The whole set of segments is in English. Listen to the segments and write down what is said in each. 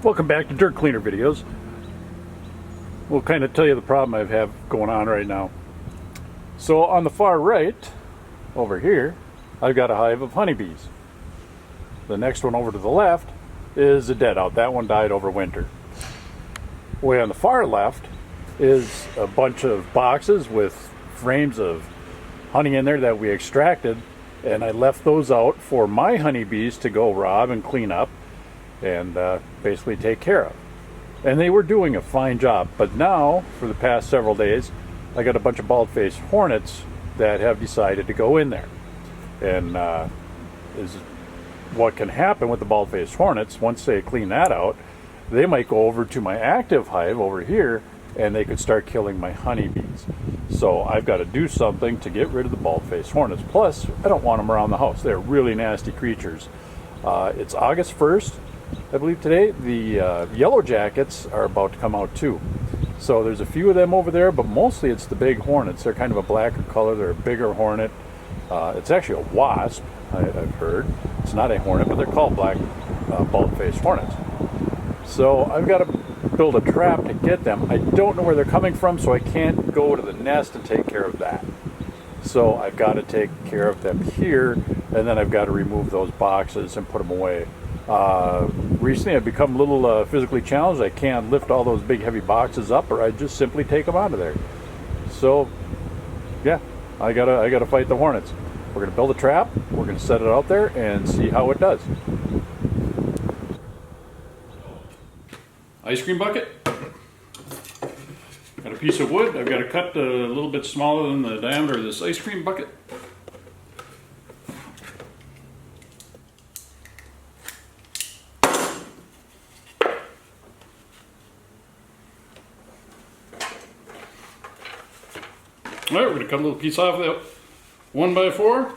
Welcome back to Dirt Cleaner videos. We'll kind of tell you the problem I have going on right now. So on the far right, over here, I've got a hive of honeybees. The next one over to the left is a dead-out. That one died over winter. Way on the far left is a bunch of boxes with frames of honey in there that we extracted, and I left those out for my honeybees to go rob and clean up and basically take care of. And they were doing a fine job, but now for the past several days I got a bunch of bald-faced hornets that have decided to go in there. And is what can happen with the bald-faced hornets, once they clean that out, they might go over to my active hive over here and they could start killing my honeybees. So I've got to do something to get rid of the bald-faced hornets. Plus, I don't want them around the house. They're really nasty creatures. It's August 1st, I believe today. The yellow jackets are about to come out too. So there's a few of them over there, but mostly it's the big hornets. They're kind of a blacker color. They're a bigger hornet. It's actually a wasp, I've heard. It's not a hornet, but they're called black bald-faced hornets. So I've got to build a trap to get them. I don't know where they're coming from, so I can't go to the nest and take care of that. So I've got to take care of them here, and then I've got to remove those boxes and put them away. Recently I've become a little physically challenged. I can't lift all those big heavy boxes up, or I just simply take them out of there. So yeah, I gotta fight the hornets. We're gonna build a trap, we're gonna set it out there and see how it does. Ice cream bucket. Got a piece of wood. I've got to cut a little bit smaller than the diameter of this ice cream bucket. All right, we're going to cut a little piece off of that 1x4.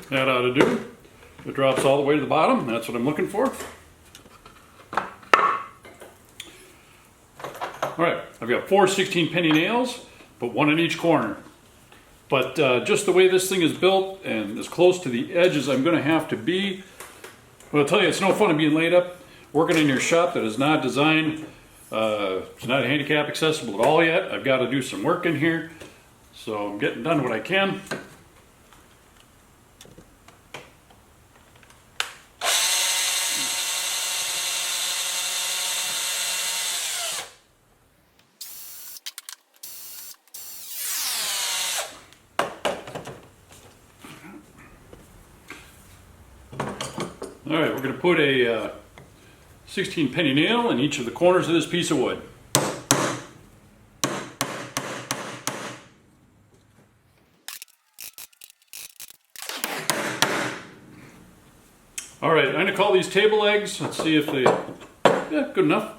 That ought to do. It drops all the way to the bottom. That's what I'm looking for. All right, I've got 4 16-penny nails, but one in each corner. But just the way this thing is built and as close to the edge as I'm going to have to be, well, I'll tell you, it's no fun being laid up working in your shop that is not designed, it's not handicap accessible at all yet. I've got to do some work in here, so I'm getting done what I can. All right, we're going to put a 16-penny nail in each of the corners of this piece of wood. All right, I'm going to call these table legs. Let's see if they, yeah, good enough.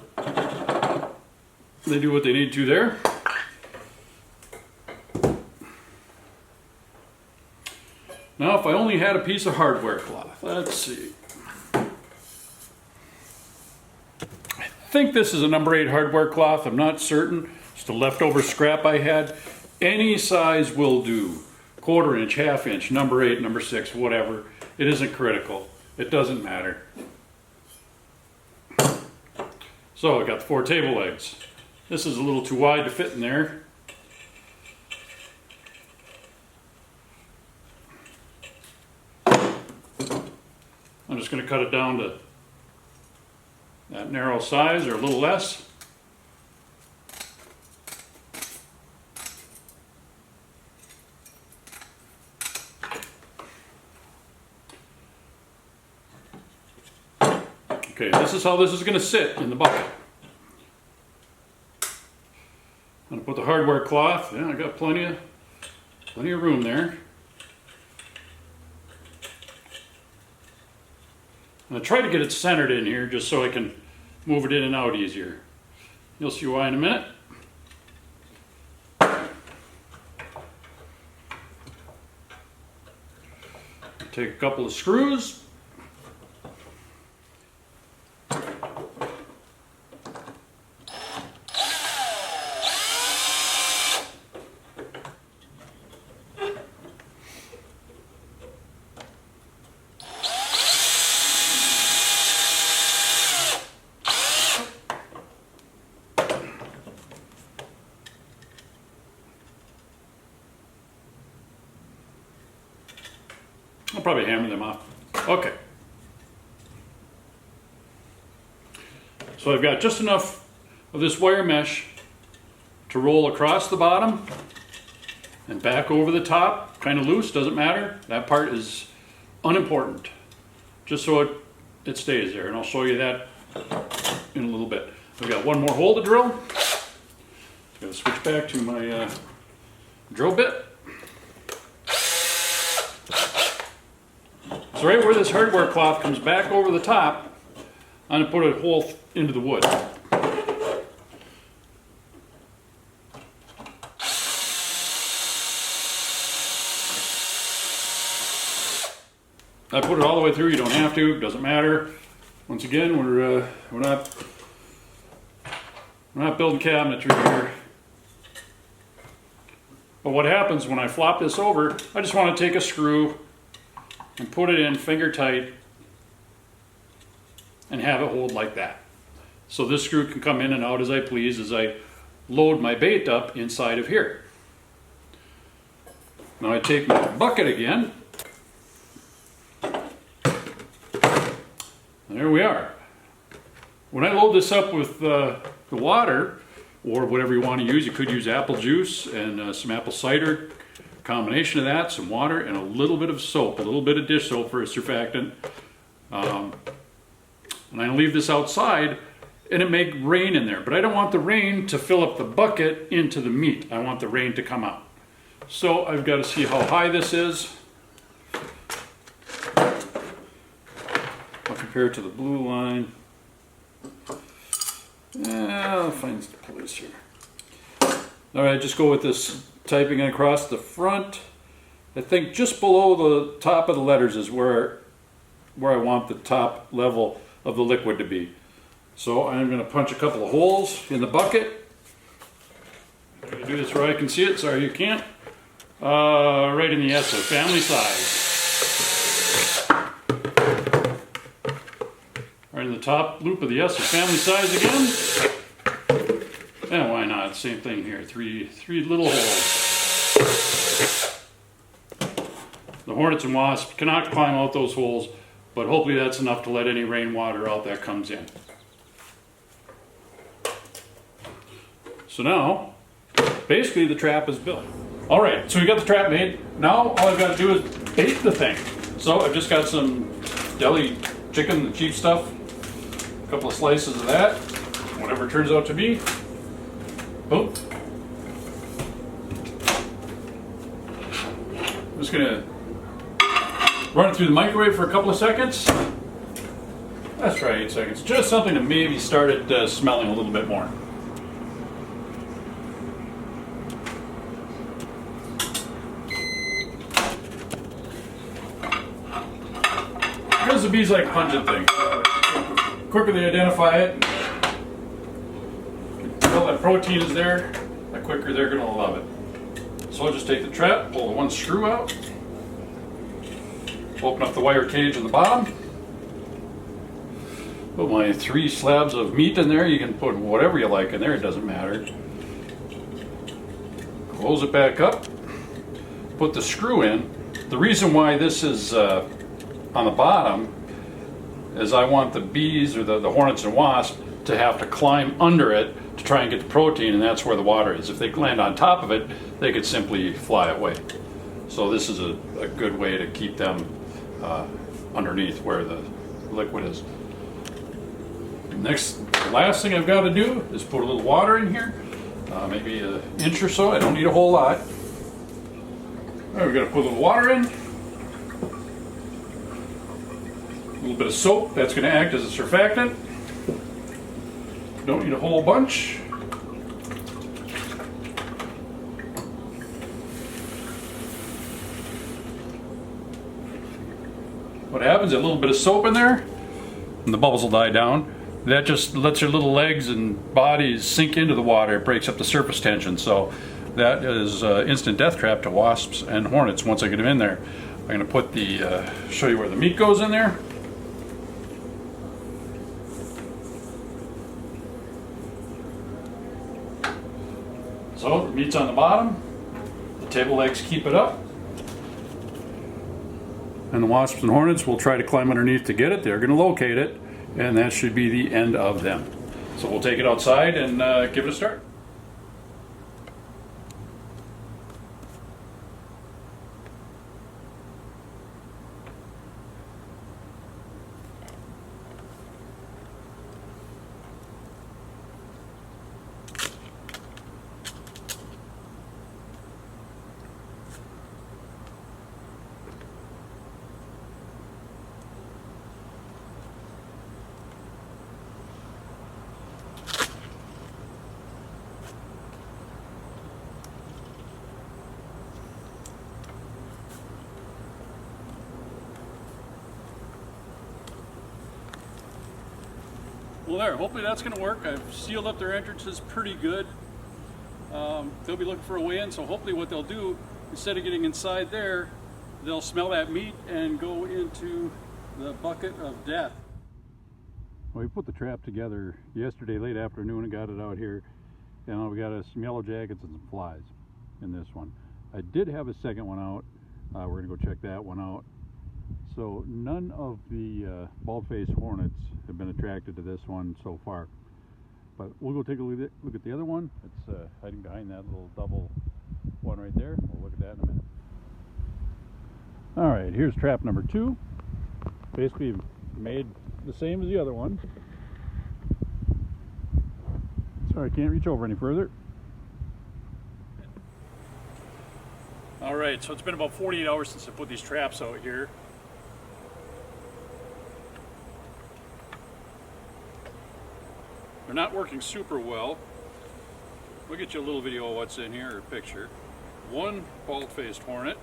They do what they need to there. Now, if I only had a piece of hardware cloth, let's see. I think this is a number 8 hardware cloth. I'm not certain. Just a leftover scrap I had. Any size will do. 1/4 inch, 1/2 inch, number 8, number 6, whatever. It isn't critical. It doesn't matter. So I got the 4 table legs. This is a little too wide to fit in there. I'm just going to cut it down to that narrow size or a little less. Okay, this is how this is going to sit in the bucket. I'm going to put the hardware cloth. Yeah, I got plenty of room there. I'm going to try to get it centered in here just so I can move it in and out easier. You'll see why in a minute. Take a couple of screws. I'll probably hammer them off. Okay. So I've got just enough of this wire mesh to roll across the bottom and back over the top, kind of loose, doesn't matter. That part is unimportant. Just so it stays there, and I'll show you that in a little bit. I've got one more hole to drill. I'm going to switch back to my drill bit. So right where this hardware cloth comes back over the top, I'm going to put a hole into the wood. I put it all the way through. You don't have to. Doesn't matter. Once again, we're not building cabinetry here. But what happens when I flop this over? I just want to take a screw and put it in finger tight and have it hold like that. So this screw can come in and out as I please as I load my bait up inside of here. Now I take my bucket again. And there we are. When I load this up with the water, or whatever you want to use, you could use apple juice and some apple cider, combination of that, some water, and a little bit of soap, a little bit of dish soap for a surfactant. And I leave this outside, and it may rain in there, but I don't want the rain to fill up the bucket into the meat. I want the rain to come out. So I've got to see how high this is. I'll compare it to the blue line. I'll find the place here. All right, just go with this typing across the front. I think just below the top of the letters is where I want the top level of the liquid to be. So I'm going to punch a couple of holes in the bucket. I'm going to do this where I can see it. Sorry you can't. Right in the S of family size. Right in the top loop of the S of family size again. And why not? Same thing here. Three little holes. The Hornets and Wasps cannot climb out those holes, but hopefully that's enough to let any rainwater out that comes in. So now, basically the trap is built. All right, so we got the trap made. Now all I've got to do is bait the thing. So I've just got some deli chicken, the cheap stuff. A couple of slices of that, whatever it turns out to be. Boom. I'm just gonna run it through the microwave for a couple of seconds. Let's try 8 seconds. Just something to maybe start it smelling a little bit more. Because the bees like pungent things. The quicker they identify it, until that protein is there, the quicker they're going to love it. So I'll just take the trap, pull the one screw out, open up the wire cage on the bottom, put my 3 slabs of meat in there. You can put whatever you like in there, it doesn't matter. Close it back up, put the screw in. The reason why this is on the bottom is I want the bees, or the hornets and wasps, to have to climb under it to try and get the protein, and that's where the water is. If they land on top of it, they could simply fly away. So this is a good way to keep them underneath where the liquid is. Last thing I've got to do is put a little water in here, maybe an inch or so. I don't need a whole lot. All right, we're going to put a little water in. A little bit of soap, that's going to act as a surfactant. Don't need a whole bunch. What happens, a little bit of soap in there, and the bubbles will die down. That just lets your little legs and bodies sink into the water. It breaks up the surface tension. So that is instant death trap to wasps and hornets once I get them in there. I'm going to put show you where the meat goes in there. So the meat's on the bottom, the table legs keep it up. and the wasps and hornets will try to climb underneath to get it. They're going to locate it, and that should be the end of them. So we'll take it outside and give it a start. Well there, hopefully that's going to work. I've sealed up their entrances pretty good. They'll be looking for a way in, so hopefully what they'll do, instead of getting inside there, they'll smell that meat and go into the bucket of death. Well, we put the trap together yesterday late afternoon and got it out here. And we got some yellow jackets and some flies in this one. I did have a second one out. We're going to go check that one out. So none of the bald-faced hornets have been attracted to this one so far. But we'll go take a look at the other one. It's hiding behind that little double one right there. We'll look at that in a minute. All right, here's trap number 2. Basically made the same as the other one. Sorry, I can't reach over any further. All right, so it's been about 48 hours since I put these traps out here. They're not working super well. We'll get you a little video of what's in here, or a picture. One bald-faced hornet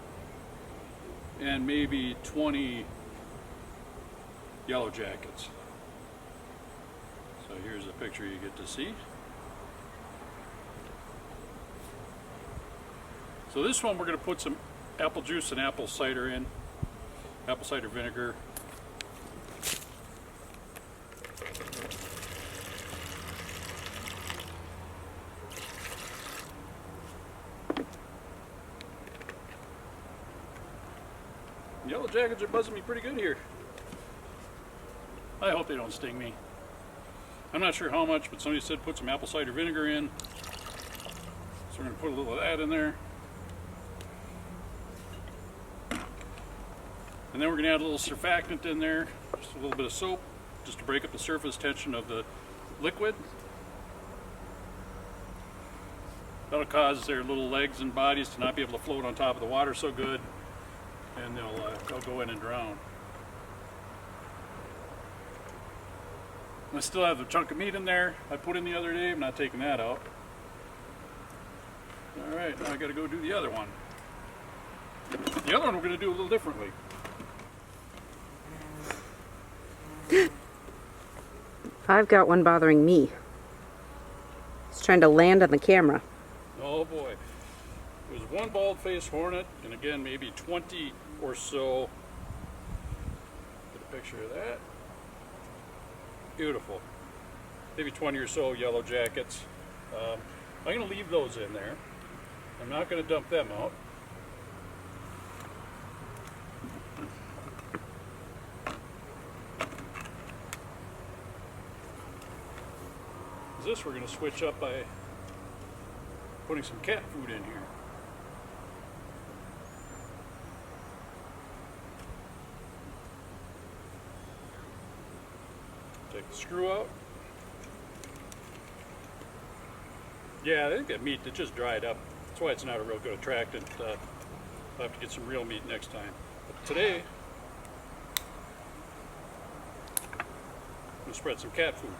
and maybe 20 yellow jackets. So here's a picture you get to see. So this one we're going to put some apple juice and apple cider in, apple cider vinegar. Yellow jackets are buzzing me pretty good here. I hope they don't sting me. I'm not sure how much, but somebody said put some apple cider vinegar in. So we're going to put a little of that in there. And then we're going to add a little surfactant in there, just a little bit of soap, just to break up the surface tension of the liquid. That'll cause their little legs and bodies to not be able to float on top of the water so good, and they'll go in and drown. I still have a chunk of meat in there I put in the other day. I'm not taking that out. All right, now I got to go do the other one. The other one we're going to do a little differently. I've got one bothering me. It's trying to land on the camera. Oh boy. There's one bald-faced hornet, and again, maybe 20 or so. Get a picture of that. Beautiful. Maybe 20 or so yellow jackets. I'm going to leave those in there. I'm not going to dump them out. This we're going to switch up by putting some cat food in here. Take the screw out. Yeah, I think that meat that just dried up. That's why it's not a real good attractant. I'll have to get some real meat next time. But today, I'm going to spread some cat food.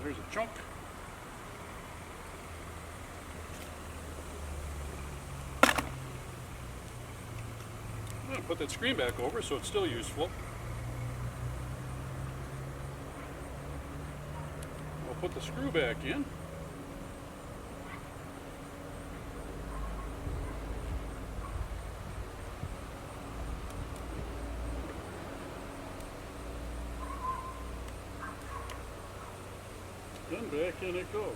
There's a chunk. I'm going to put that screen back over so it's still useful. I'll put the screw back in. back in it goes.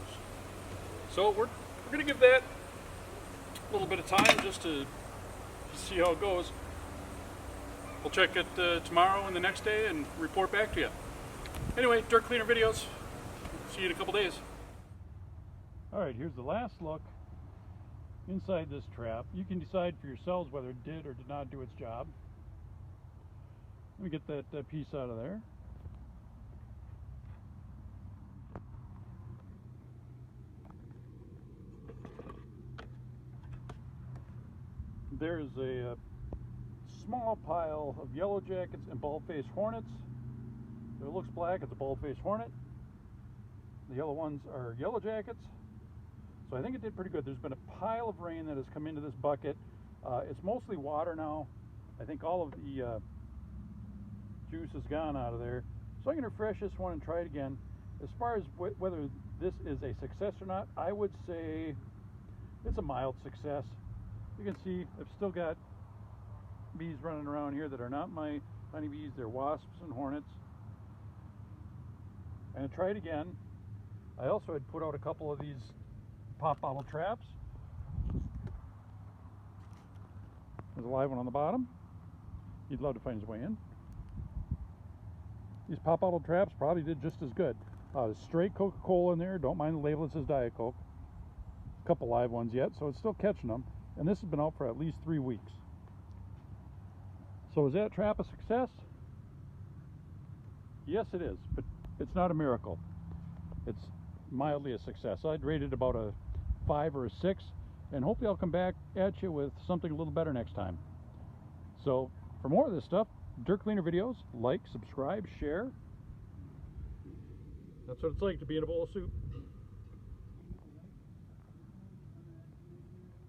So we're going to give that a little bit of time just to see how it goes. We'll check it tomorrow and the next day and report back to you. Anyway, dirt cleaner videos. See you in a couple days. Alright, here's the last look inside this trap. You can decide for yourselves whether it did or did not do its job. Let me get that piece out of there. There's a small pile of yellow jackets and bald-faced hornets. If it looks black, it's a bald-faced hornet. The yellow ones are yellow jackets. So I think it did pretty good. There's been a pile of rain that has come into this bucket. It's mostly water now. I think all of the juice is gone out of there. So I'm going to refresh this one and try it again. As far as whether this is a success or not, I would say it's a mild success. You can see I've still got bees running around here that are not my honeybees. They're wasps and hornets. And to try it again, I also had put out a couple of these pop bottle traps. There's a live one on the bottom. He'd love to find his way in. These pop bottle traps probably did just as good. There's straight Coca-Cola in there. Don't mind the label, it says Diet Coke. A couple live ones yet, so it's still catching them. And this has been out for at least 3 weeks. So is that trap a success? Yes, it is, but it's not a miracle. It's mildly a success. I'd rate it about a 5 or a 6, and hopefully I'll come back at you with something a little better next time. So for more of this stuff, dirt cleaner videos, like, subscribe, share. That's what it's like to be in a bowl of soup.